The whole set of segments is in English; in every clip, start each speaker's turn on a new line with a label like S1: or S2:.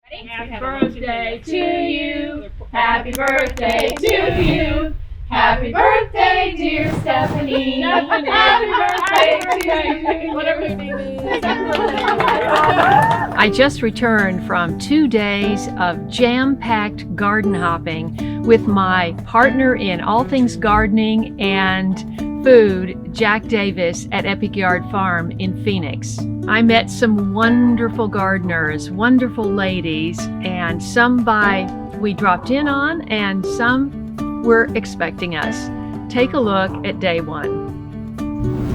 S1: Happy birthday to you. Happy birthday to you. Happy birthday, dear Stephanie. Happy birthday to you. Whatever your name is. I just returned from 2 days of jam-packed garden hopping with my partner in all things gardening and food, Jack Davis at Epic Yard Farm in Phoenix. I met some wonderful gardeners, wonderful ladies, and some we dropped in on, and some were expecting us. Take a look at day one.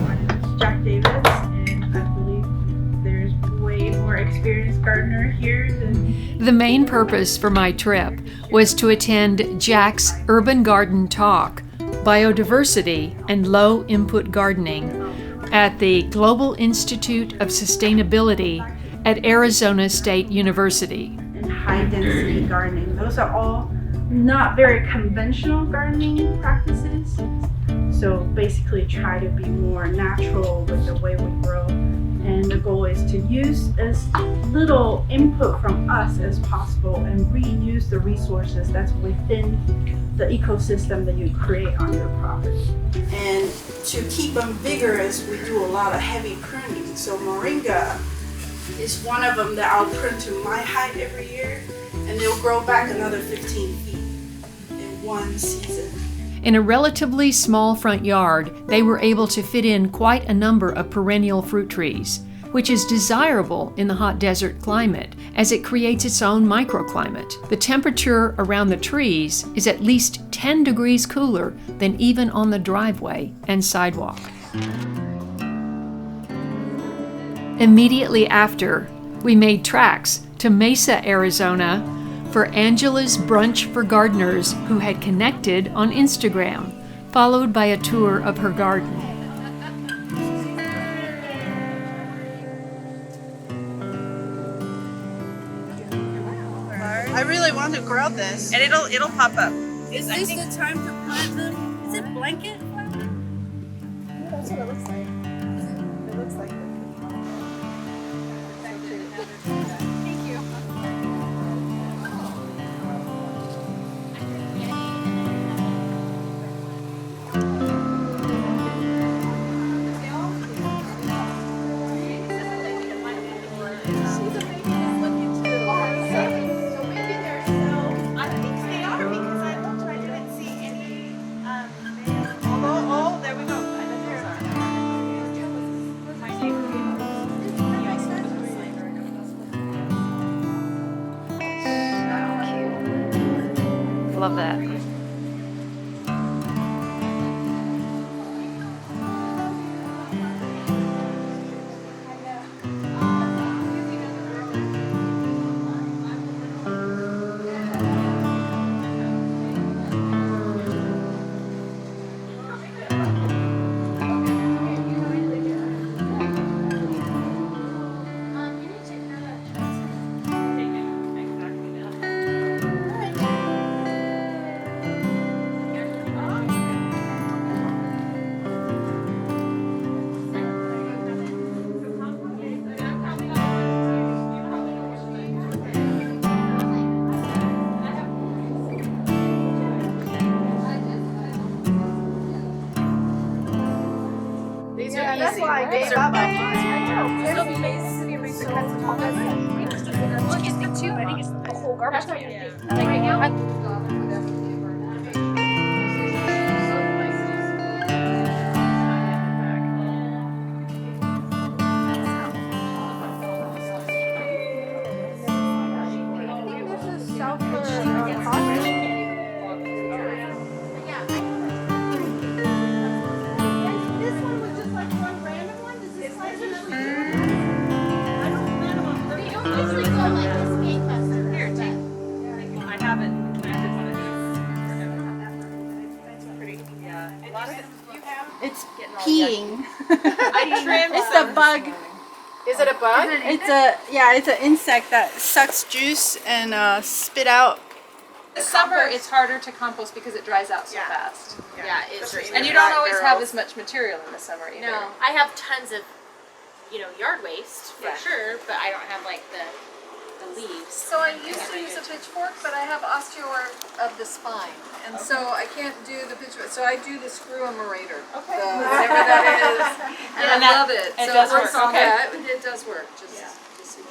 S2: My name is Jack Davis, and I believe there's way more experienced gardener here than...
S1: The main purpose for my trip was to attend Jack's Urban Garden Talk, Biodiversity and Low Input Gardening at the Global Institute of Sustainability at Arizona State University.
S2: And high density gardening. Those are all not very conventional gardening practices. So basically try to be more natural with the way we grow. And the goal is to use as little input from us as possible and reuse the resources that's within the ecosystem that you create on your property. And to keep them vigorous, we do a lot of heavy pruning. So moringa is one of them that I'll prune to my height every year, and they'll grow back another 15 feet in one season.
S1: In a relatively small front yard, they were able to fit in quite a number of perennial fruit trees, which is desirable in the hot desert climate as it creates its own microclimate. The temperature around the trees is at least 10 degrees cooler than even on the driveway and sidewalk. Immediately after, we made tracks to Mesa, Arizona, for Angela's Brunch for Gardeners who had connected on Instagram, followed by a tour of her garden.
S2: I really want to grow this.
S3: And it'll pop up.
S2: Is this the time to plant them? Is it blanket?
S4: Yeah, that's what it looks like. It looks like it. Thank you.
S1: Love that.
S4: Yeah, that's why I gave up. I know. It'll be amazing to see kinds of comments. Look, it's big too. I think it's a whole garbage can. Like right now.
S2: It's peeing.
S3: I trimmed.
S2: It's a bug.
S4: Is it a bug?
S2: It's an insect that sucks juice and spit out.
S3: The summer it's harder to compost because it dries out so fast.
S5: Yeah, it's
S3: And you don't always have as much material in the summer either.
S5: No, I have tons of, yard waste for
S3: Yeah.
S5: sure, but I don't have like the
S3: the leaves.
S5: So I used to use a pitchfork, but I have osteoarthritis of the spine, and so I can't do the pitchfork. So I do the screw aerator, whatever that is, and I love it.
S3: It
S5: so
S3: does
S5: works.
S3: work, okay.
S5: Yeah, it does work. Just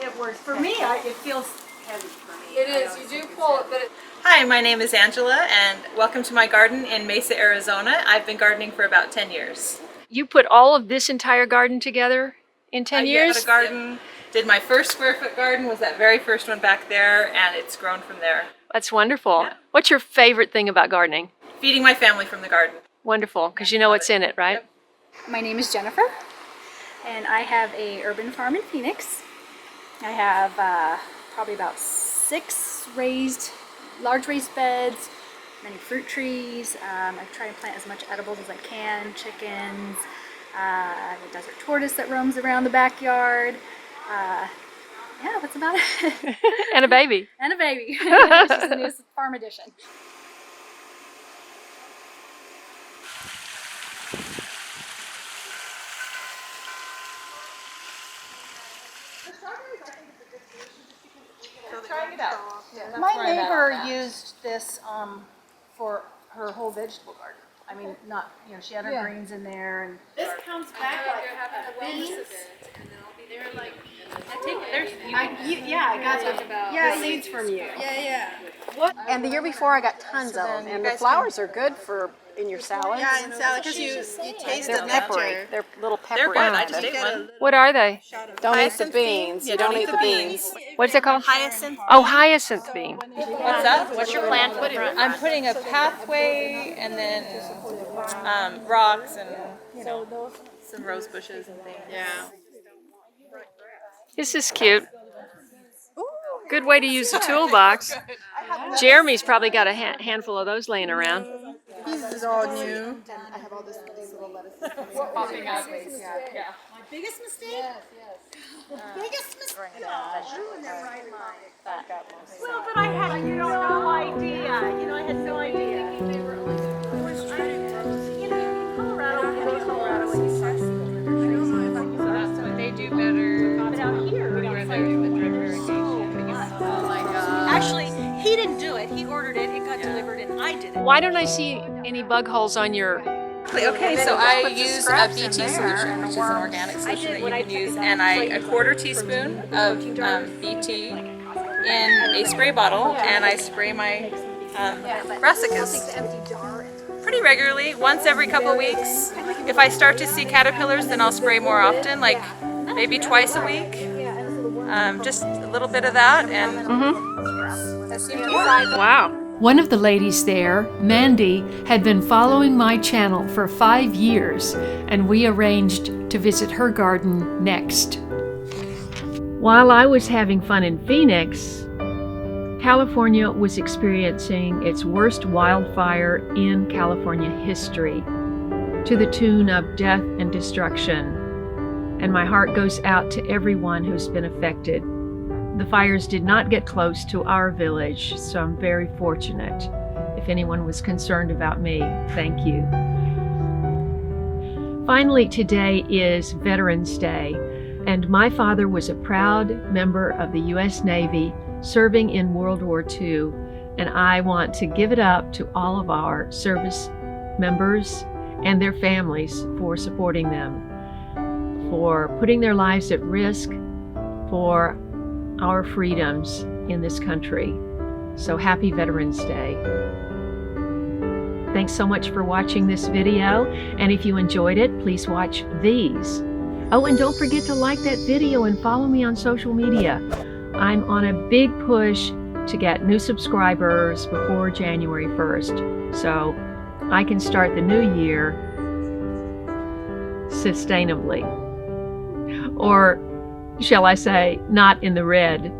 S2: It works. For me, it feels heavy for me.
S5: it is. You do pull it, but it.
S6: Hi, my name is Angela and welcome to my garden in Mesa, Arizona. I've been gardening for about 10 years.
S1: You put all of this entire garden together in 10
S6: I
S1: years?
S6: got a garden, did my first square foot garden, was that very first one back there, and it's grown from there.
S1: That's wonderful.
S6: Yeah.
S1: What's your favorite thing about gardening?
S6: Feeding my family from the garden.
S1: Wonderful, because you know what's in it, right?
S6: Yep.
S7: My name is Jennifer, and I have a urban farm in Phoenix. I have probably about 6 large raised beds, many fruit trees. I try and plant as much edibles as I can, chickens. I have a desert tortoise that roams around the backyard. Yeah, that's about it.
S1: And a baby.
S7: And a baby. Which is the newest farm edition.
S6: Trying it out.
S7: My neighbor used this for her whole vegetable garden. I mean, not, you know, she had her greens in there and
S2: This comes back like beans.
S4: Yeah, I got the seeds from you.
S2: Yeah.
S4: And the year before I got tons of them. And the flowers are good for in your salads.
S8: Yeah, in salad because you taste
S4: They're
S8: the
S4: peppery.
S8: nectar.
S4: They're little peppery.
S6: They're good, I just ate one.
S1: What are they?
S4: Don't eat the
S8: Hyacinth
S4: beans. You don't eat the beans.
S1: What's it called?
S8: Hyacinth.
S1: Oh, hyacinth bean.
S6: What's that? What's your plan for the front? I'm putting a pathway and then rocks and, you know, some rose bushes and things.
S8: Yeah.
S1: This is cute. Good way to use the toolbox. Jeremy's probably got a handful of those laying around.
S8: This is all new.
S4: I have all these little lettuces.
S6: Popping out. Yeah.
S8: My biggest mistake? Biggest mistake?
S7: well, but I had no idea. You know, I had no idea. Colorado, when you start
S6: So that's what they do better.
S7: but out here,
S6: Where they're doing the drip irrigation.
S5: Oh my God.
S7: actually, he didn't do it. He ordered it. It got delivered, and I did it.
S1: Why don't I see any bug holes on your...
S6: Okay, so I use a BT solution, which is an organic solution that you can use, and a quarter teaspoon of BT in a spray bottle, and I spray my brassicas pretty regularly, once every couple weeks. If I start to see caterpillars, then I'll spray more often, like maybe twice a week. Just a little bit of that, and that seems to be fine.
S1: Wow. One of the ladies there, Mandy, had been following my channel for 5 years, and we arranged to visit her garden next. While I was having fun in Phoenix, California was experiencing its worst wildfire in California history, to the tune of death and destruction. And my heart goes out to everyone who's been affected. The fires did not get close to our village, so I'm very fortunate. If anyone was concerned about me, thank you. Finally, today is Veterans Day, and my father was a proud member of the U.S. Navy serving in World War II, and I want to give it up to all of our service members and their families for supporting them, for putting their lives at risk, for our freedoms in this country. So happy Veterans Day. Thanks so much for watching this video, and if you enjoyed it, please watch these. Oh, and don't forget to like that video and follow me on social media. I'm on a big push to get new subscribers before January 1st, so I can start the new year sustainably. Or shall I say, not in the red.